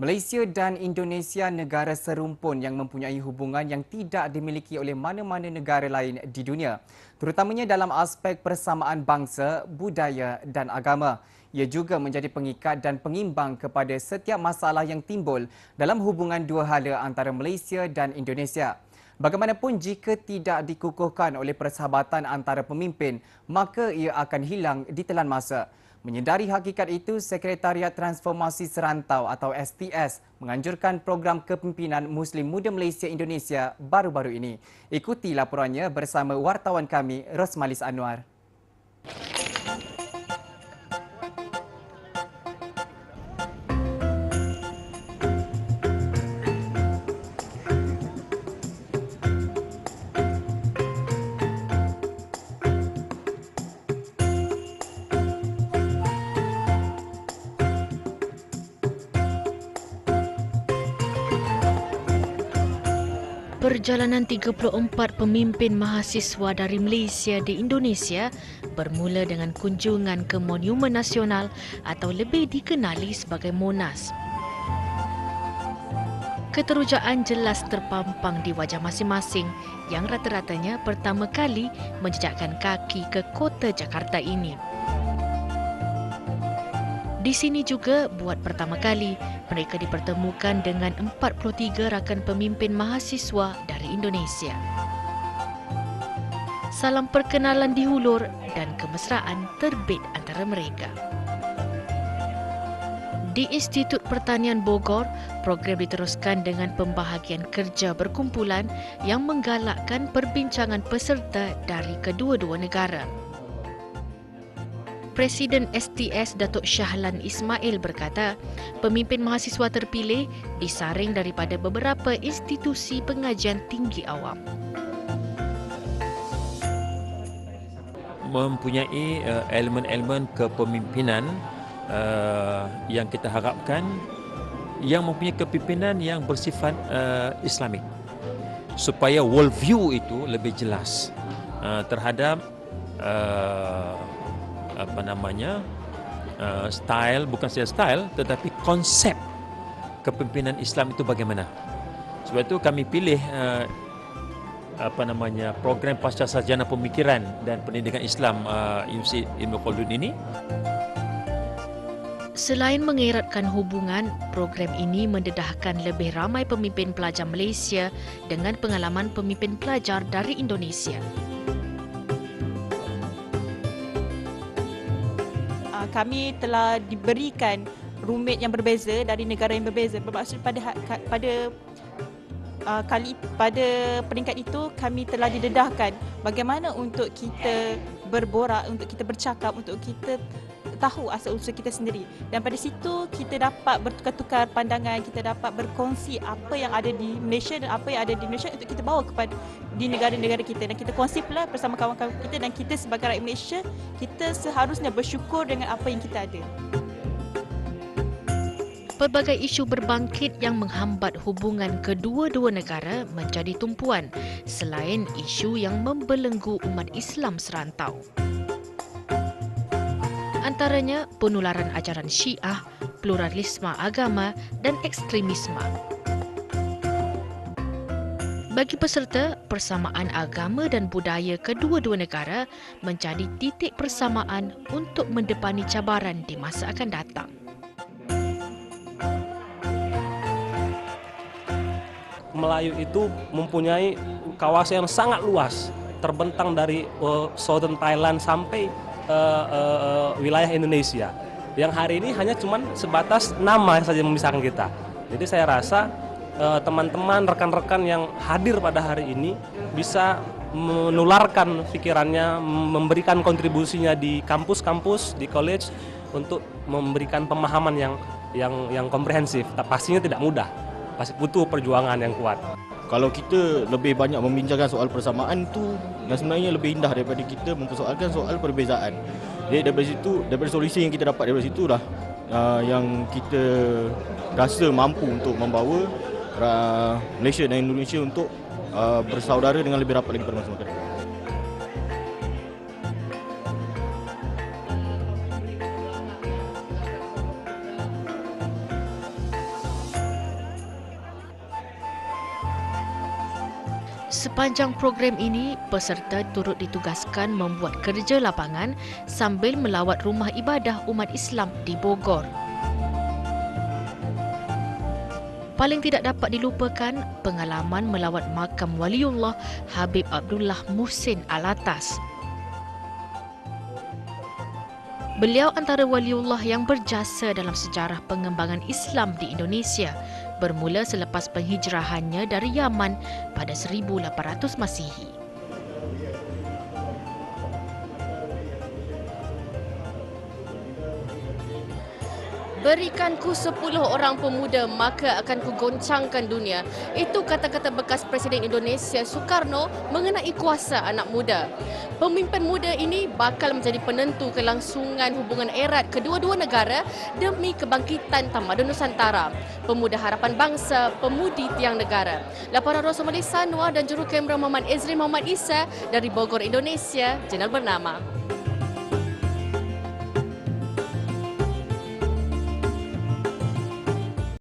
Malaysia dan Indonesia negara serumpun yang mempunyai hubungan yang tidak dimiliki oleh mana-mana negara lain di dunia, terutamanya dalam aspek persamaan bangsa, budaya dan agama. Ia juga menjadi pengikat dan pengimbang kepada setiap masalah yang timbul dalam hubungan dua hala antara Malaysia dan Indonesia. Bagaimanapun jika tidak dikukuhkan oleh persahabatan antara pemimpin, maka ia akan hilang di telan masa. Menyedari hakikat itu, Sekretariat Transformasi Serantau atau STS menganjurkan program kepimpinan Muslim Muda Malaysia Indonesia baru-baru ini. Ikuti laporannya bersama wartawan kami Rosmalis Anwar. Perjalanan 34 pemimpin mahasiswa dari Malaysia di Indonesia bermula dengan kunjungan ke Monumen Nasional atau lebih dikenali sebagai Monas. Keterujaan jelas terpampang di wajah masing-masing yang rata-ratanya pertama kali menjejakkan kaki ke kota Jakarta ini. Di sini juga buat pertama kali mereka dipertemukan dengan 43 rakan pemimpin mahasiswa dari Indonesia. Salam perkenalan dihulur dan kemesraan terbit antara mereka. Di Institut Pertanian Bogor, program diteruskan dengan pembahagian kerja berkumpulan yang menggalakkan perbincangan peserta dari kedua-dua negara. Presiden STS Datuk Shahlan Ismail berkata, pemimpin mahasiswa terpilih disaring daripada beberapa institusi pengajian tinggi awam. Mempunyai elemen-elemen kepemimpinan yang kita harapkan yang mempunyai kepimpinan yang bersifat Islamik, supaya worldview itu lebih jelas terhadap style, bukan saja style tetapi konsep kepimpinan Islam itu bagaimana. Sebab itu kami pilih program pasca sarjana pemikiran dan pendidikan Islam Universiti Ibn Khaldun ini. Selain mengeratkan hubungan, program ini mendedahkan lebih ramai pemimpin pelajar Malaysia dengan pengalaman pemimpin pelajar dari Indonesia. Kami telah diberikan roommate yang berbeza dari negara yang berbeza. Bermaksud pada peringkat itu kami telah didedahkan bagaimana untuk kita berborak, untuk kita bercakap, untuk kita tahu asal-usul kita sendiri. Dan pada situ kita dapat bertukar-tukar pandangan, kita dapat berkongsi apa yang ada di Malaysia dan apa yang ada di Malaysia untuk kita bawa kepada di negara-negara kita, dan kita kongsi pula bersama kawan-kawan kita, dan kita sebagai rakyat Malaysia, kita seharusnya bersyukur dengan apa yang kita ada. Pelbagai isu berbangkit yang menghambat hubungan kedua-dua negara menjadi tumpuan selain isu yang membelenggu umat Islam serantau. Antaranya penularan ajaran Syiah, pluralisme agama dan ekstremisme. Bagi peserta, persamaan agama dan budaya kedua-dua negara menjadi titik persamaan untuk mendepani cabaran di masa akan datang. Melayu itu mempunyai kawasan yang sangat luas, terbentang dari Southern Thailand sampai wilayah Indonesia. Yang hari ini hanya cuma sebatas nama saja memisahkan kita. Jadi saya rasa teman-teman, rekan-rekan yang hadir pada hari ini bisa menularkan pikirannya, memberikan kontribusinya di kampus-kampus, di college untuk memberikan pemahaman yang komprehensif. Pastinya tidak mudah, pasti butuh perjuangan yang kuat. Kalau kita lebih banyak membincangkan soal persamaan tu, yang sebenarnya lebih indah daripada kita mempersoalkan soal perbezaan. Jadi daripada solusi yang kita dapat daripada situlah yang kita rasa mampu untuk membawa Malaysia dan Indonesia untuk bersaudara dengan lebih rapat lagi pada masa akan. Sepanjang program ini, peserta turut ditugaskan membuat kerja lapangan sambil melawat rumah ibadah umat Islam di Bogor. Paling tidak dapat dilupakan pengalaman melawat makam Waliullah Habib Abdullah Muhsin Alatas. Beliau antara waliullah yang berjasa dalam sejarah pengembangan Islam di Indonesia, bermula selepas penghijrahannya dari Yaman pada 1800 Masihi. Berikanku 10 orang pemuda, maka akan kugoncangkan dunia. Itu kata-kata bekas Presiden Indonesia Soekarno mengenai kuasa anak muda. Pemimpin muda ini bakal menjadi penentu kelangsungan hubungan erat kedua-dua negara demi kebangkitan tamadun Nusantara. Pemuda harapan bangsa, pemudi tiang negara. Laporan Rosmali Sanwa dan juru kamera Muhammad Ezri Muhammad Isa dari Bogor, Indonesia, Jurnal Bernama.